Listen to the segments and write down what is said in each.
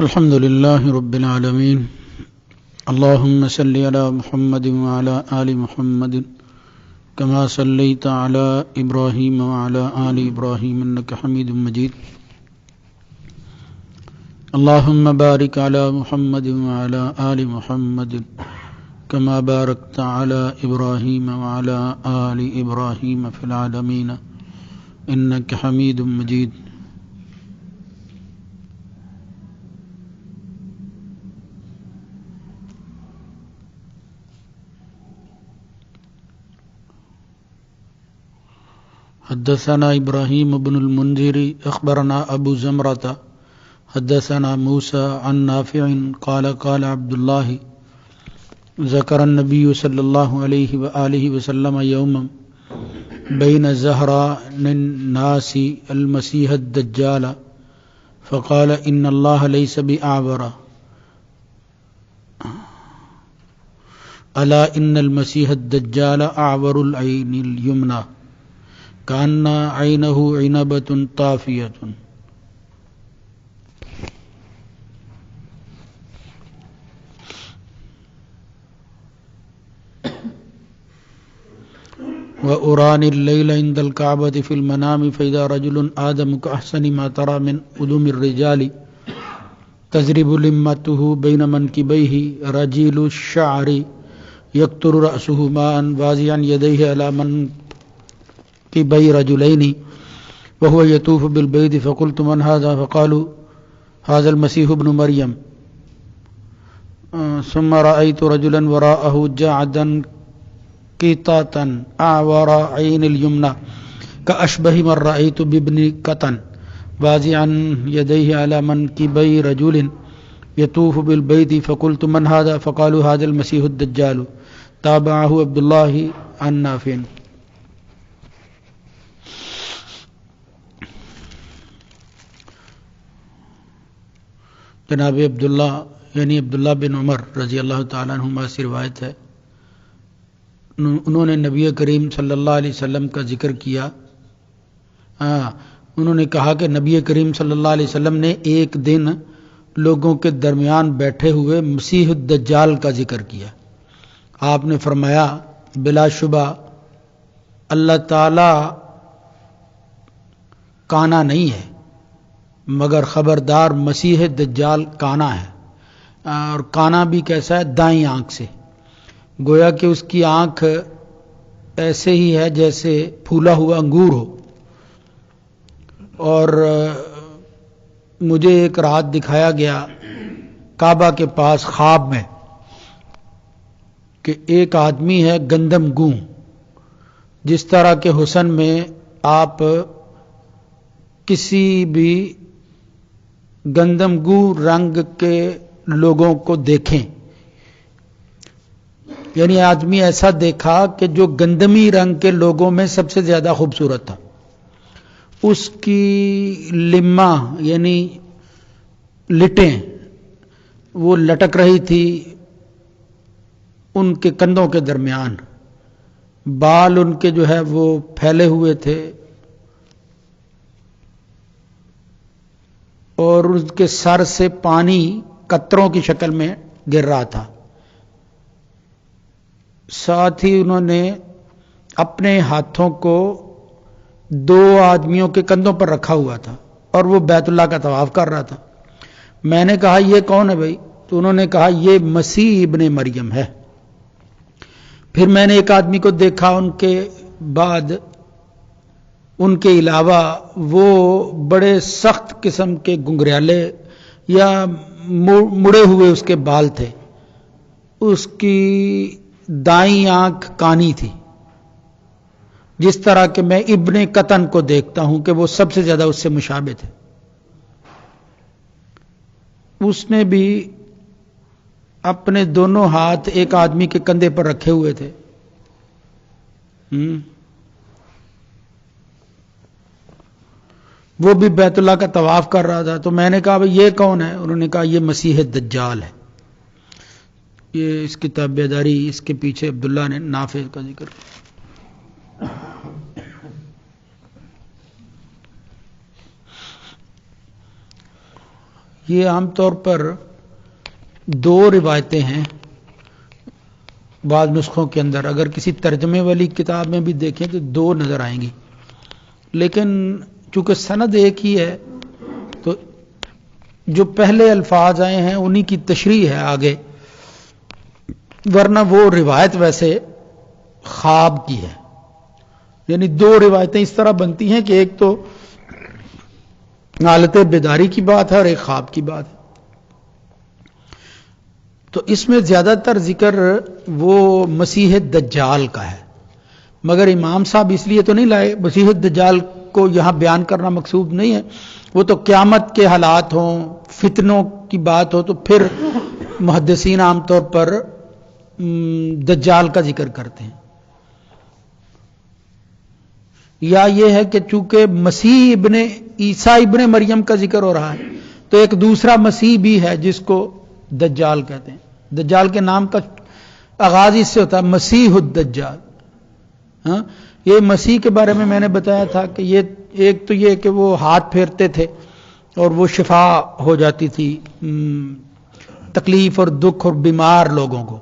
الحمد لله رب العالمين اللهم صل على محمد وعلى آل محمد كما صليت على إبراهيم وعلى آل إبراهيم إنك حميد مجيد اللهم بارك على محمد وعلى آل محمد كما باركت على إبراهيم وعلى آل إبراهيم في العالمين إنك حميد مجيد. حدثنا إبراهيم بن المنذر أخبرنا أبو زمرة حدثنا موسى عن نافع قال قال عبد الله ذكر النبي صلى الله عليه وآله وسلم يوما بين زهراء الناس المسيح الدجال فقال إن الله ليس بأعور ألا إن المسيح الدجال أعور العين اليمنى كأن عينه عنبة طافية. وأراني الليل عند الكعبة في المنام فإذا رجل آدم كأحسن ما ترى من أدم الرجال تزرب لمته بين منكبيه رجيل الشعر يقطر رأسه ماء واضعا يديه على منكبي رجلين وهو يطوف بالبيت فقلت من هذا فقالوا هذا المسيح ابن مريم ثم رأيت رجلا وراءه جعدا قطاتا أعور عين اليمنى كأشبه من رأيت بابن قطن واضعا يديه على منكبي رجل يطوف بالبيت فقلت من هذا فقالوا هذا المسيح الدجال تابعه عبد الله عن نافع. جناب عبداللہ یعنی عبداللہ بن عمر رضی اللہ تعالیٰ عنہما سے روایت ہے، انہوں نے نبی کریم صلی اللہ علیہ وسلم کا ذکر کیا. انہوں نے کہا کہ نبی کریم صلی اللہ علیہ وسلم نے ایک دن لوگوں کے درمیان بیٹھے ہوئے مسیح الدجال کا ذکر کیا. آپ نے فرمایا بلا شبہ اللہ تعالی کانا نہیں ہے مگر خبردار مسیح دجال کانا ہے، اور کانا بھی کیسا ہے؟ دائیں آنکھ سے، گویا کہ اس کی آنکھ ایسے ہی ہے جیسے پھولا ہوا انگور ہو. اور مجھے ایک رات دکھایا گیا کعبہ کے پاس خواب میں کہ ایک آدمی ہے گندم گوں، جس طرح کے حسن میں آپ کسی بھی گندم گوں رنگ کے لوگوں کو دیکھیں، یعنی آدمی ایسا دیکھا کہ جو گندمی رنگ کے لوگوں میں سب سے زیادہ خوبصورت تھا. اس کی لما یعنی لٹیں وہ لٹک رہی تھی ان کے کندھوں کے درمیان، بال ان کے جو ہے وہ پھیلے ہوئے تھے، اور اس کے سر سے پانی قطروں کی شکل میں گر رہا تھا. ساتھ ہی انہوں نے اپنے ہاتھوں کو دو آدمیوں کے کندھوں پر رکھا ہوا تھا اور وہ بیت اللہ کا طواف کر رہا تھا. میں نے کہا یہ کون ہے بھائی؟ تو انہوں نے کہا یہ مسیح ابن مریم ہے. پھر میں نے ایک آدمی کو دیکھا، ان کے بعد ان کے علاوہ وہ بڑے سخت قسم کے گنگریالے یا مڑے ہوئے اس کے بال تھے، اس کی دائیں آنکھ کانی تھی، جس طرح کہ میں ابن قطن کو دیکھتا ہوں کہ وہ سب سے زیادہ اس سے مشابہ تھے. اس نے بھی اپنے دونوں ہاتھ ایک آدمی کے کندھے پر رکھے ہوئے تھے. وہ بھی بیت اللہ کا طواف کر رہا تھا. تو میں نے کہا بھئی یہ کون ہے؟ انہوں نے کہا یہ مسیح دجال ہے. یہ اس کی تابع داری اس کے پیچھے عبداللہ نے نافع کا ذکر کیا. یہ عام طور پر دو روایتیں ہیں بعض نسخوں کے اندر، اگر کسی ترجمے والی کتاب میں بھی دیکھیں تو دو نظر آئیں گی، لیکن چونکہ سند ایک ہی ہے تو جو پہلے الفاظ آئے ہیں انہی کی تشریح ہے آگے، ورنہ وہ روایت ویسے خواب کی ہے. یعنی دو روایتیں اس طرح بنتی ہیں کہ ایک تو حالت بیداری کی بات ہے اور ایک خواب کی بات ہے. تو اس میں زیادہ تر ذکر وہ مسیح دجال کا ہے، مگر امام صاحب اس لیے تو نہیں لائے، مسیح دجال کو یہاں بیان کرنا مقصود نہیں ہے، وہ تو قیامت کے حالات ہوں، فتنوں کی بات ہو تو پھر محدثین عام طور پر دجال کا ذکر کرتے ہیں. یا یہ ہے کہ چونکہ مسیح ابن عیسیٰ ابن مریم کا ذکر ہو رہا ہے تو ایک دوسرا مسیح بھی ہے جس کو دجال کہتے ہیں. دجال کے نام کا آغاز اس سے ہوتا ہے مسیح الدجال. ہاں، یہ مسیح کے بارے میں میں نے بتایا تھا کہ یہ ایک تو یہ کہ وہ ہاتھ پھیرتے تھے اور وہ شفا ہو جاتی تھی تکلیف اور دکھ اور بیمار لوگوں کو،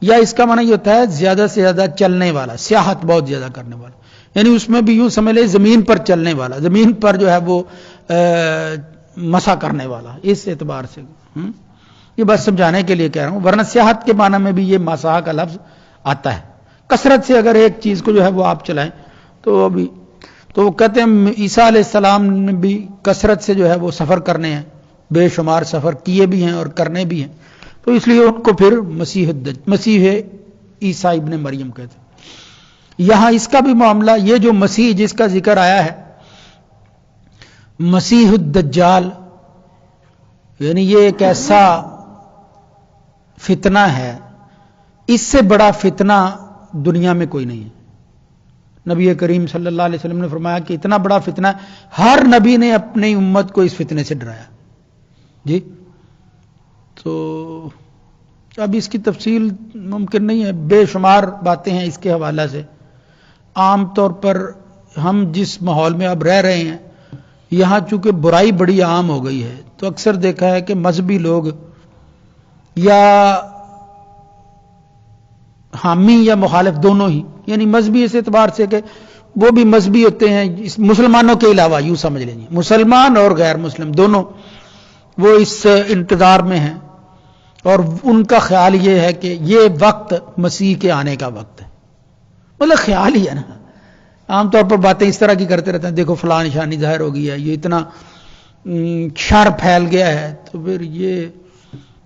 یا اس کا معنی یہ ہوتا ہے زیادہ سے زیادہ چلنے والا، سیاحت بہت زیادہ کرنے والا، یعنی اس میں بھی یوں سمجھ لے زمین پر چلنے والا، زمین پر جو ہے وہ مسا کرنے والا، اس اعتبار سے یہ بس سمجھانے کے لیے کہہ رہا ہوں، ورنہ سیاحت کے معنی میں بھی یہ مسا کا لفظ آتا ہے. کثرت سے اگر ایک چیز کو جو ہے وہ آپ چلائیں تو ابھی تو وہ کہتے ہیں عیسیٰ علیہ السلام نے بھی کثرت سے جو ہے وہ سفر کرنے ہیں، بے شمار سفر کیے بھی ہیں اور کرنے بھی ہیں، تو اس لیے ان کو پھر مسیح عیسیٰ ابن مریم کہتے ہیں. یہاں اس کا بھی معاملہ، یہ جو مسیح جس کا ذکر آیا ہے مسیح الدجال، یعنی یہ ایک ایسا فتنہ ہے، اس سے بڑا فتنہ دنیا میں کوئی نہیں ہے. نبی کریم صلی اللہ علیہ وسلم نے فرمایا کہ اتنا بڑا فتنہ ہے، ہر نبی نے اپنی امت کو اس فتنے سے ڈرایا. جی تو اب اس کی تفصیل ممکن نہیں ہے، بے شمار باتیں ہیں اس کے حوالہ سے. عام طور پر ہم جس ماحول میں اب رہ رہے ہیں یہاں چونکہ برائی بڑی عام ہو گئی ہے تو اکثر دیکھا ہے کہ مذہبی لوگ یا حامی یا مخالف دونوں ہی، یعنی مذہبی اس اعتبار سے کہ وہ بھی مذہبی ہوتے ہیں مسلمانوں کے علاوہ، یوں سمجھ لیجیے مسلمان اور غیر مسلم دونوں وہ اس انتظار میں ہیں، اور ان کا خیال یہ ہے کہ یہ وقت مسیح کے آنے کا وقت ہے. مطلب خیال ہی ہے نا، عام طور پر باتیں اس طرح کی کرتے رہتے ہیں، دیکھو فلاں نشانی ظاہر ہو گئی ہے، یہ اتنا شر پھیل گیا ہے، تو پھر یہ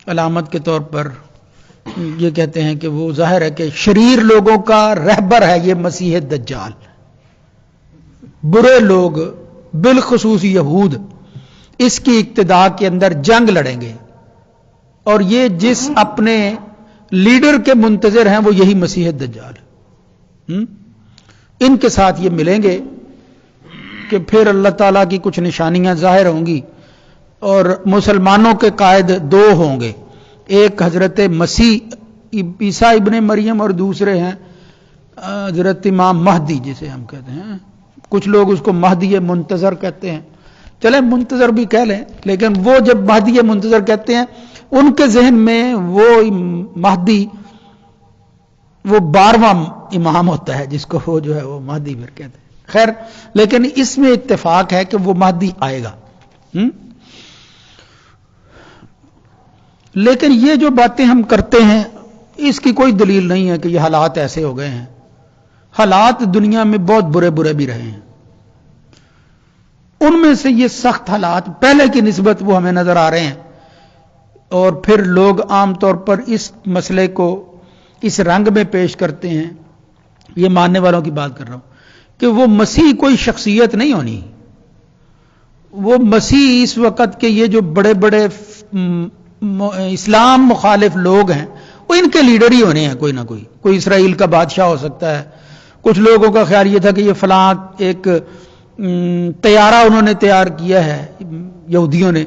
علامت کے طور پر یہ کہتے ہیں کہ وہ ظاہر ہے کہ شریر لوگوں کا رہبر ہے یہ مسیح دجال. برے لوگ بالخصوص یہود اس کی اقتداء کے اندر جنگ لڑیں گے، اور یہ جس اپنے لیڈر کے منتظر ہیں وہ یہی مسیح دجال ہے. ان کے ساتھ یہ ملیں گے کہ پھر اللہ تعالیٰ کی کچھ نشانیاں ظاہر ہوں گی، اور مسلمانوں کے قائد دو ہوں گے، ایک حضرت مسیح عیسیٰ ابن مریم اور دوسرے ہیں حضرت امام مہدی جسے ہم کہتے ہیں. کچھ لوگ اس کو مہدی منتظر کہتے ہیں، چلیں منتظر بھی کہہ لیں، لیکن وہ جب مہدی منتظر کہتے ہیں ان کے ذہن میں وہ مہدی وہ 12واں امام ہوتا ہے جس کو وہ جو ہے وہ مہدی پھر کہتے ہیں. خیر، لیکن اس میں اتفاق ہے کہ وہ مہدی آئے گا. لیکن یہ جو باتیں ہم کرتے ہیں اس کی کوئی دلیل نہیں ہے کہ یہ حالات ایسے ہو گئے ہیں. حالات دنیا میں بہت برے برے بھی رہے ہیں، ان میں سے یہ سخت حالات پہلے کی نسبت وہ ہمیں نظر آ رہے ہیں، اور پھر لوگ عام طور پر اس مسئلے کو اس رنگ میں پیش کرتے ہیں. یہ ماننے والوں کی بات کر رہا ہوں کہ وہ مسیح کوئی شخصیت نہیں ہونی، وہ مسیح اس وقت کے یہ جو بڑے بڑے اسلام مخالف لوگ ہیں وہ ان کے لیڈر ہی ہونے ہیں، کوئی اسرائیل کا بادشاہ ہو سکتا ہے. کچھ لوگوں کا خیال یہ تھا کہ یہ فلاں ایک طیارہ انہوں نے تیار کیا ہے یہودیوں نے،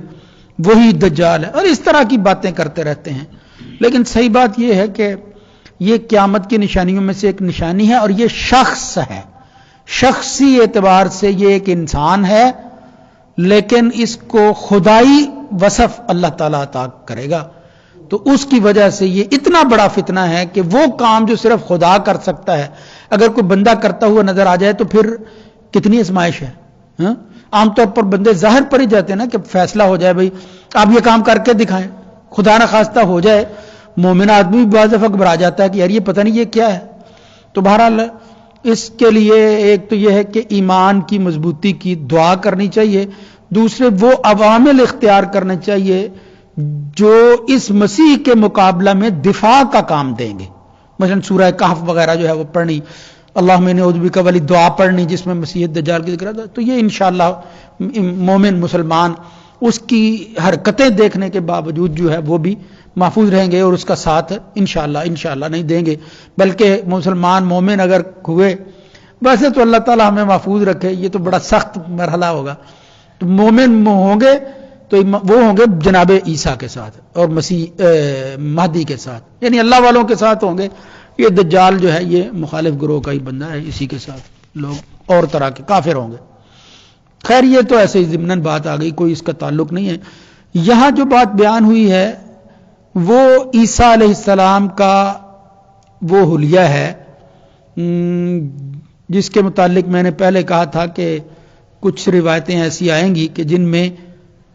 وہی دجال ہے، اور اس طرح کی باتیں کرتے رہتے ہیں. لیکن صحیح بات یہ ہے کہ یہ قیامت کی نشانیوں میں سے ایک نشانی ہے، اور یہ شخص ہے، شخصی اعتبار سے یہ ایک انسان ہے، لیکن اس کو خدائی وصف اللہ تعالیٰ عطا کرے گا، تو اس کی وجہ سے یہ اتنا بڑا فتنہ ہے کہ وہ کام جو صرف خدا کر سکتا ہے اگر کوئی بندہ کرتا ہوا نظر آ جائے تو پھر کتنی ازمائش ہے. عام طور پر بندے ظاہر پر ہی جاتے ہیں نا کہ فیصلہ ہو جائے بھائی آپ یہ کام کر کے دکھائیں، خدا نہ خواستہ ہو جائے. مومن آدمی بھی بعض دفعہ گھبرا جاتا ہے کہ یار یہ پتہ نہیں یہ کیا ہے. تو بہرحال اس کے لیے ایک تو یہ ہے کہ ایمان کی مضبوطی کی دعا کرنی چاہیے، دوسرے وہ عوامل اختیار کرنے چاہیے جو اس مسیح کے مقابلہ میں دفاع کا کام دیں گے. مثلا سورہ کہف وغیرہ جو ہے وہ پڑھنی، اللہم انی اعوذ بک والی دعا پڑھنی جس میں مسیح دجال کی ذکر ہے. تو یہ انشاءاللہ مومن مسلمان اس کی حرکتیں دیکھنے کے باوجود جو ہے وہ بھی محفوظ رہیں گے اور اس کا ساتھ انشاءاللہ نہیں دیں گے. بلکہ مسلمان مومن اگر ہوئے، ویسے تو اللہ تعالیٰ ہمیں محفوظ رکھے، یہ تو بڑا سخت مرحلہ ہوگا. تو مومن ہوں گے تو وہ ہوں گے جناب عیسیٰ کے ساتھ اور مسیح مہدی کے ساتھ، یعنی اللہ والوں کے ساتھ ہوں گے. یہ دجال جو ہے یہ مخالف گروہ کا ہی بندہ ہے، اسی کے ساتھ لوگ اور طرح کے کافر ہوں گے. خیر یہ تو ایسے ہی ضمناً بات آ گئی، کوئی اس کا تعلق نہیں ہے. یہاں جو بات بیان ہوئی ہے وہ عیسیٰ علیہ السلام کا وہ حلیہ ہے جس کے متعلق میں نے پہلے کہا تھا کہ کچھ روایتیں ایسی آئیں گی کہ جن میں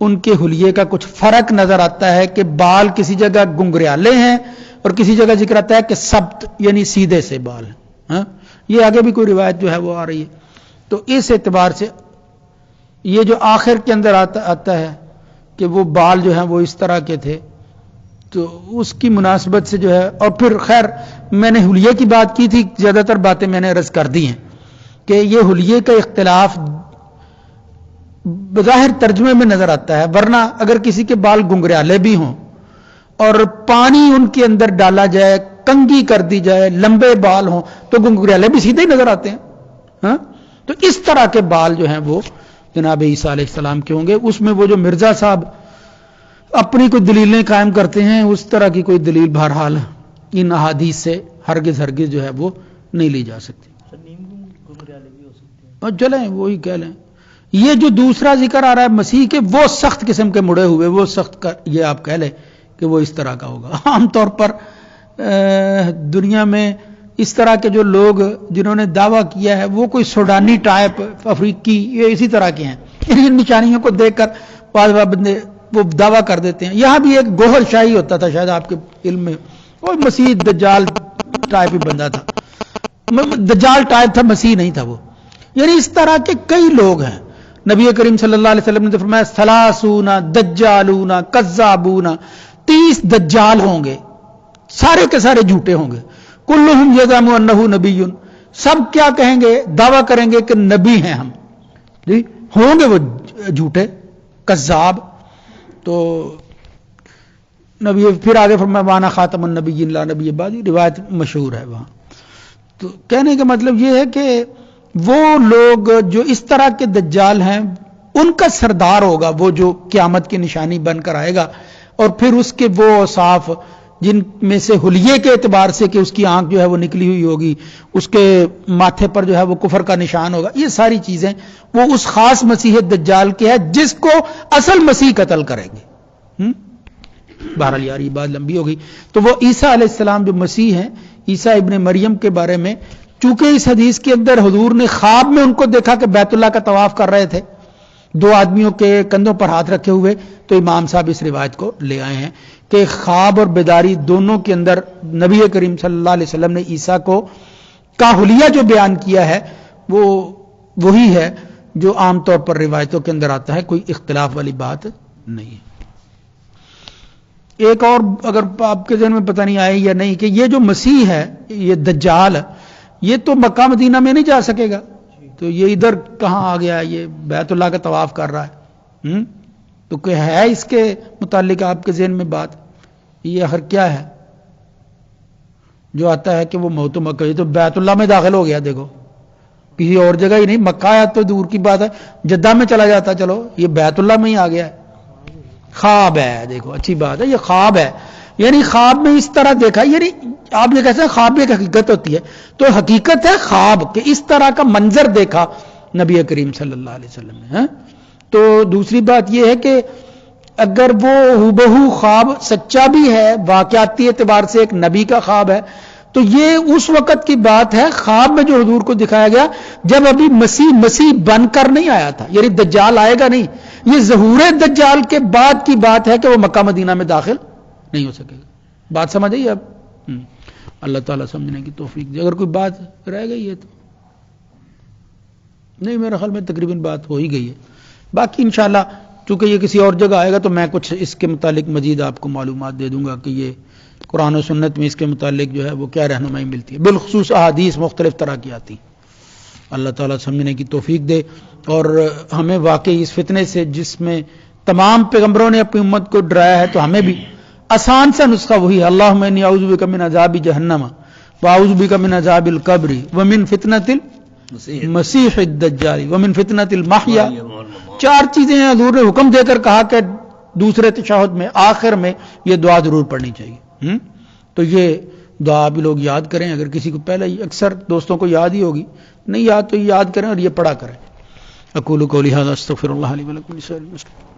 ان کے حلیے کا کچھ فرق نظر آتا ہے کہ بال کسی جگہ گنگریالے ہیں اور کسی جگہ ذکر آتا ہے کہ سبت یعنی سیدھے سے بال ہیں. یہ آگے بھی کوئی روایت جو ہے وہ آ رہی ہے. تو اس اعتبار سے یہ جو آخر کے اندر آتا ہے کہ وہ بال جو ہیں وہ اس طرح کے تھے، تو اس کی مناسبت سے جو ہے، اور پھر خیر میں نے حلیے کی بات کی تھی، زیادہ تر باتیں میں نے عرض کر دی ہیں کہ یہ حلیے کا اختلاف بظاہر ترجمے میں نظر آتا ہے، ورنہ اگر کسی کے بال گنگریالے بھی ہوں اور پانی ان کے اندر ڈالا جائے، کنگھی کر دی جائے، لمبے بال ہوں تو گنگریالے بھی سیدھے ہی نظر آتے ہیں. تو اس طرح کے بال جو ہیں وہ جناب عیسیٰ علیہ السلام کے ہوں گے. اس میں وہ جو مرزا صاحب اپنی کوئی دلیلیں قائم کرتے ہیں اس طرح کی کوئی دلیل بہرحال ان احادیث سے ہرگز جو ہے وہ نہیں لی جا سکتی. اور چلیں وہی کہہ لیں. یہ جو دوسرا ذکر آ رہا ہے مسیح کے، وہ سخت قسم کے مڑے ہوئے، وہ سخت کا یہ آپ کہہ لیں کہ وہ اس طرح کا ہوگا. عام طور پر دنیا میں اس طرح کے جو لوگ جنہوں نے دعویٰ کیا ہے وہ کوئی سوڈانی ٹائپ، افریقی، یہ اسی طرح کے ہیں. ان نشانیوں کو دیکھ کر بعض بندے وہ دعویٰ کر دیتے ہیں. یہاں بھی ایک گوہر شاہی ہوتا تھا شاید آپ کے علم میں، وہ مسیح دجال ٹائپ ہی بندہ تھا، دجال ٹائپ تھا، مسیح نہیں تھا وہ. یعنی اس طرح کے کئی لوگ ہیں. نبی کریم صلی اللہ علیہ وسلم نے فرمایا ثلاثون دجالون کذابون، 30 دجال ہوں گے، سارے کے سارے جھوٹے ہوں گے. کلہم یزعم انہ نبی، سب کیا کہیں گے، دعویٰ کریں گے کہ نبی ہیں ہم، جی ہوں گے وہ جھوٹے کذاب. تو نبی پھر آگے فرمایا وانا خاتم النبیین لا نبی بعدی، روایت مشہور ہے وہاں. تو کہنے کا مطلب یہ ہے کہ وہ لوگ جو اس طرح کے دجال ہیں ان کا سردار ہوگا وہ جو قیامت کی نشانی بن کر آئے گا. اور پھر اس کے وہ اوصاف جن میں سے حلیے کے اعتبار سے کہ اس کی آنکھ جو ہے وہ نکلی ہوئی ہوگی، اس کے ماتھے پر جو ہے وہ کفر کا نشان ہوگا، یہ ساری چیزیں وہ اس خاص مسیح دجال کے ہے جس کو اصل مسیح قتل کریں گے. بہرحال یار یہ بات لمبی ہوگی. تو وہ عیسیٰ علیہ السلام جو مسیح ہیں، عیسیٰ ابن مریم کے بارے میں چونکہ اس حدیث کے اندر حضور نے خواب میں ان کو دیکھا کہ بیت اللہ کا طواف کر رہے تھے 2 آدمیوں کے کندھوں پر ہاتھ رکھے ہوئے، تو امام صاحب اس روایت کو لے آئے ہیں کہ خواب اور بیداری دونوں کے اندر نبی کریم صلی اللہ علیہ وسلم نے عیسیٰ کو کا حلیہ جو بیان کیا ہے وہ وہی ہے جو عام طور پر روایتوں کے اندر آتا ہے، کوئی اختلاف والی بات نہیں ہے. ایک اور اگر آپ کے ذہن میں پتہ نہیں آئے یا نہیں کہ یہ جو مسیح ہے، یہ دجال، یہ تو مکہ مدینہ میں نہیں جا سکے گا، تو یہ ادھر کہاں آ گیا؟ یہ بیت اللہ کا طواف کر رہا ہے. تو کہ ہے اس کے متعلق آپ کے ذہن میں بات؟ یہ آخر کیا ہے جو آتا ہے کہ وہ موت مکہ، یہ تو بیت اللہ میں داخل ہو گیا. دیکھو کسی اور جگہ ہی نہیں، مکہ آیا تو دور کی بات ہے، جدہ میں چلا جاتا، چلو یہ بیت اللہ میں ہی آ گیا ہے. خواب ہے، دیکھو اچھی بات ہے، یہ خواب ہے، یعنی خواب میں اس طرح دیکھا. یعنی آپ یہ کہتے ہیں خواب ایک حقیقت ہوتی ہے، تو حقیقت ہے خواب کہ اس طرح کا منظر دیکھا نبی کریم صلی اللہ علیہ وسلم نے. تو دوسری بات یہ ہے کہ اگر وہ ہو خواب سچا بھی ہے، واقعاتی اعتبار سے ایک نبی کا خواب ہے، تو یہ اس وقت کی بات ہے خواب میں جو حضور کو دکھایا گیا جب ابھی مسیح بن کر نہیں آیا تھا، یعنی دجال آئے گا نہیں، یہ ظہور دجال کے بعد کی بات ہے کہ وہ مکہ مدینہ میں داخل نہیں ہو سکے گا. بات سمجھ آئی اب؟ اللہ تعالیٰ سمجھنے کی توفیق دے. اگر کوئی بات رہ گئی ہے تو نہیں، میرے خیال میں تقریباً بات ہو ہی گئی ہے. باقی انشاءاللہ چونکہ یہ کسی اور جگہ آئے گا تو میں کچھ اس کے متعلق مزید آپ کو معلومات دے دوں گا کہ یہ قرآن و سنت میں اس کے متعلق جو ہے وہ کیا رہنمائی ملتی ہے. بالخصوص احادیث مختلف طرح کی آتی. اللہ تعالیٰ سمجھنے کی توفیق دے اور ہمیں واقعی اس فتنے سے جس میں تمام پیغمبروں نے اپنی امت کو ڈرایا ہے تو ہمیں بھی آسان سا نسخہ وہی ہے. اللہم انی اعوذ بک من عذاب جہنم واعوذ بک من عذاب القبر ومن فتنۃ المسیح الدجال ومن فتنۃ المحیا. 4 چیزیں ہیں حضور نے حکم دے کر کہا کہ دوسرے تشہد میں آخر میں یہ دعا ضرور پڑھنی چاہیے. تو یہ دعا بھی لوگ یاد کریں. اگر کسی کو پہلے اکثر دوستوں کو یاد ہی ہوگی، نہیں یاد تو یاد کریں اور یہ پڑھا کریں. اقول قولی ھذا استغفر اللہ لی ولکم ولسائر المسلمین.